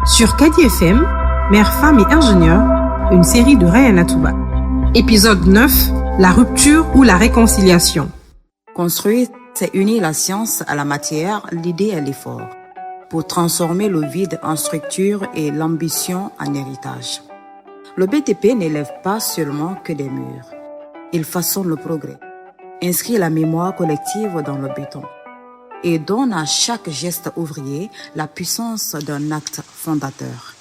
Sur Kadi FM, Mère, femme et ingénieur, une série de Rayana Touba. Épisode 9, la rupture ou la réconciliation. Construire, c'est unir la science à la matière, l'idée à l'effort, pour transformer le vide en structure et l'ambition en héritage. Le BTP n'élève pas seulement que des murs. Il façonne le progrès, inscrit la mémoire collective dans le béton et donne à chaque geste ouvrier la puissance d'un acte fondateur.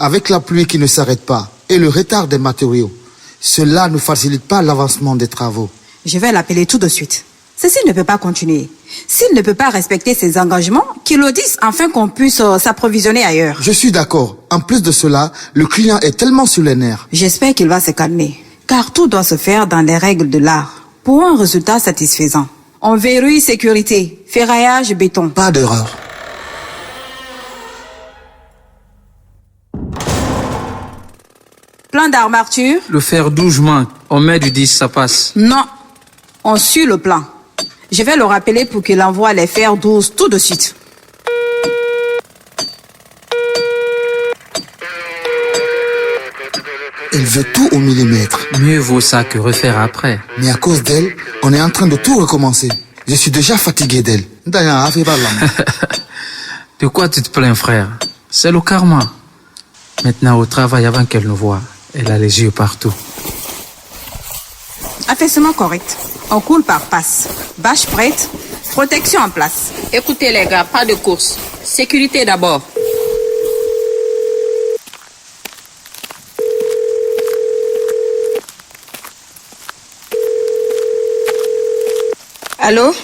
Avec la pluie qui ne s'arrête pas et le retard des matériaux, cela ne facilite pas l'avancement des travaux. Je vais l'appeler tout de suite. Ceci ne peut pas continuer. S'il ne peut pas respecter ses engagements, qu'il le dise afin qu'on puisse s'approvisionner ailleurs. Je suis d'accord. En plus de cela, le client est tellement sur les nerfs. J'espère qu'il va se calmer, car tout doit se faire dans les règles de l'art, pour un résultat satisfaisant. On verrouille sécurité, ferraillage, béton. Pas d'erreur. Plan d'armature? Le fer 12 manque. On met du 10, ça passe. Non. On suit le plan. Je vais le rappeler pour qu'il envoie les fers 12 tout de suite. Elle veut tout au millimètre. Mieux vaut ça que refaire après. Mais à cause d'elle, on est en train de tout recommencer. Je suis déjà fatigué d'elle. De quoi tu te plains, frère? C'est le karma. Maintenant, au travail, avant qu'elle nous voie, elle a les yeux partout. Affaissement correct. On coule par passe. Bâche prête. Protection en place. Écoutez les gars, pas de course. Sécurité d'abord. Allô?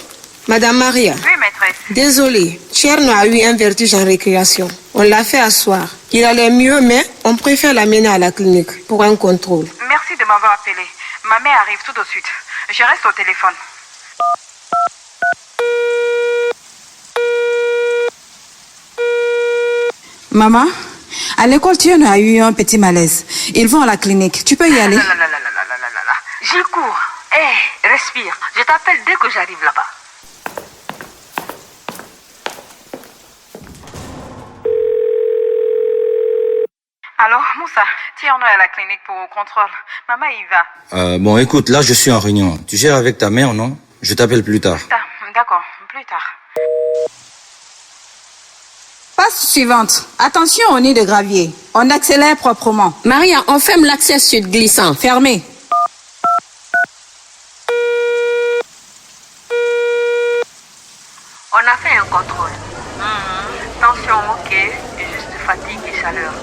Madame Maria? Oui, maîtresse. Désolée, Tcherno a eu un vertige en récréation. On l'a fait asseoir. Il allait mieux, mais on préfère l'amener à la clinique pour un contrôle. Merci de m'avoir appelé. Ma mère arrive tout de suite. Je reste au téléphone. Maman, à l'école, Tcherno a eu un petit malaise. Ils vont à la clinique. Tu peux y aller? J'y cours. Hé, respire. Je t'appelle dès que j'arrive là-bas. Alors, Moussa, Tierno est à la clinique pour contrôle. Maman y va. Bon, écoute, là, je suis en réunion. Tu gères avec ta mère, non? Je t'appelle plus tard. D'accord, plus tard. Passe suivante. Attention au nid de gravier. On accélère proprement. Maria, on ferme l'accès sud glissant. Fermé. On a fait un contrôle. Tension ok, juste fatigue et chaleur.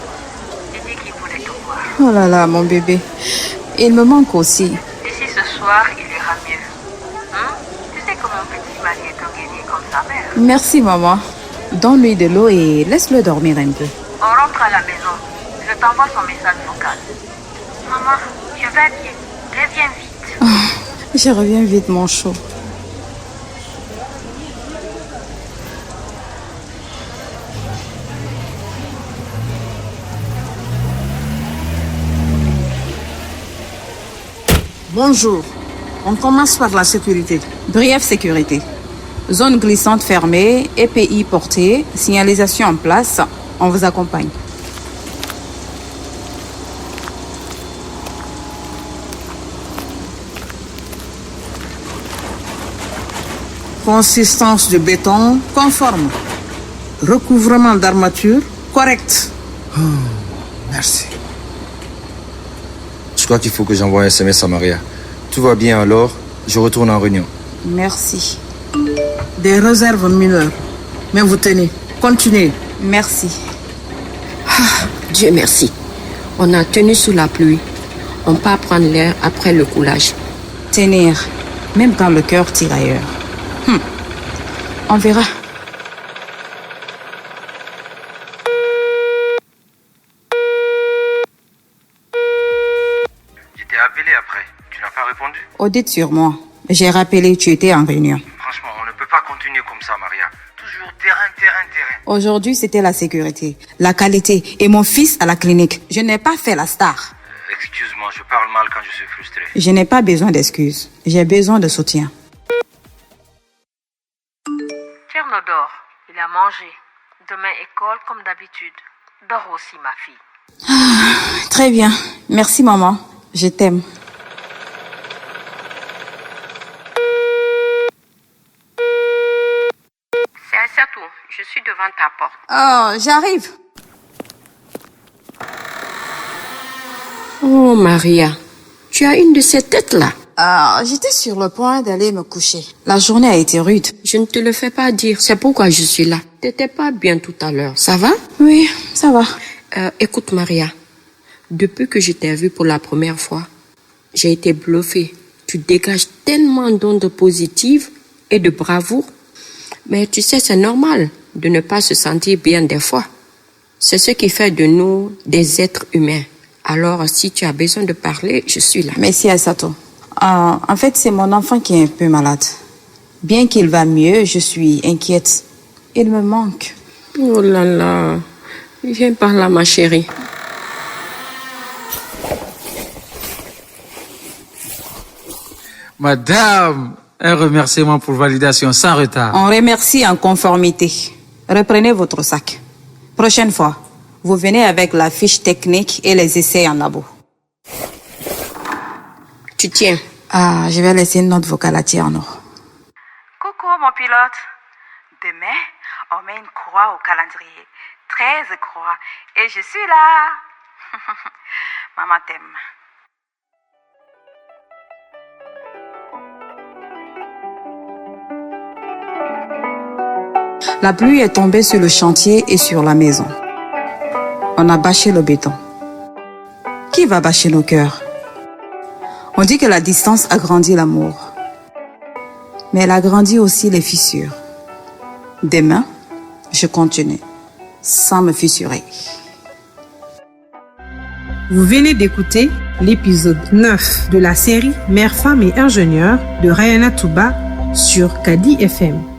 Il dit qu'il voulait tout voir. Oh là là, mon bébé. Il me manque aussi. D'ici ce soir, il ira mieux. Tu sais que mon petit mari est organisé comme sa mère. Merci, maman. Donne-lui de l'eau et laisse-le dormir un peu. On rentre à la maison. Je t'envoie son message vocal. Maman, je vais bien. Reviens vite. Oh, je reviens vite, mon chou. Bonjour. On commence par la sécurité. Bref sécurité. Zone glissante fermée, EPI portée, signalisation en place. On vous accompagne. Consistance de béton conforme. Recouvrement d'armature correct. Merci. Je crois qu'il faut que j'envoie un SMS à Maria. Tout va bien alors, je retourne en réunion. Merci. Des réserves mineures. Mais vous tenez. Continuez. Merci. Dieu merci. On a tenu sous la pluie. On part prendre l'air après le coulage. Tenir, même quand le cœur tire ailleurs. On verra. Je t'ai appelé après. Tu n'as pas répondu? Audite sur moi. J'ai rappelé, tu étais en réunion. Franchement, on ne peut pas continuer comme ça, Maria. Toujours terrain, terrain, terrain. Aujourd'hui, c'était la sécurité, la qualité et mon fils à la clinique. Je n'ai pas fait la star. Excuse-moi, je parle mal quand je suis frustré. Je n'ai pas besoin d'excuses. J'ai besoin de soutien. Tierno dort. Il a mangé. Demain, école comme d'habitude. Dors aussi, ma fille. Très bien. Merci, maman. Je t'aime. C'est Aïssatou. Je suis devant ta porte. Oh, j'arrive. Oh, Maria, tu as une de ces têtes-là. J'étais sur le point d'aller me coucher. La journée a été rude. Je ne te le fais pas dire. C'est pourquoi je suis là. T'étais pas bien tout à l'heure. Ça va? Oui, ça va. Écoute, Maria. Depuis que je t'ai vue pour la première fois, j'ai été bluffée. Tu dégages tellement d'ondes positives et de bravoure. Mais tu sais, c'est normal de ne pas se sentir bien des fois. C'est ce qui fait de nous des êtres humains. Alors, si tu as besoin de parler, je suis là. Merci, Aïssatou. En fait, c'est mon enfant qui est un peu malade. Bien qu'il va mieux, je suis inquiète. Il me manque. Oh là là. Viens par là, ma chérie. Madame, un remerciement pour validation sans retard. On remercie en conformité. Reprenez votre sac. Prochaine fois, vous venez avec la fiche technique et les essais en labo. Tu tiens. Je vais laisser une note vocale à Tierno. Coucou, mon pilote. Demain, on met une croix au calendrier. 13 croix. Et je suis là. Maman t'aime. La pluie est tombée sur le chantier et sur la maison. On a bâché le béton. Qui va bâcher nos cœurs? On dit que la distance agrandit l'amour. Mais elle agrandit aussi les fissures. Demain, je continue, sans me fissurer. Vous venez d'écouter l'épisode 9 de la série Mère, femme et ingénieur de Rayana Touba sur Kadi FM.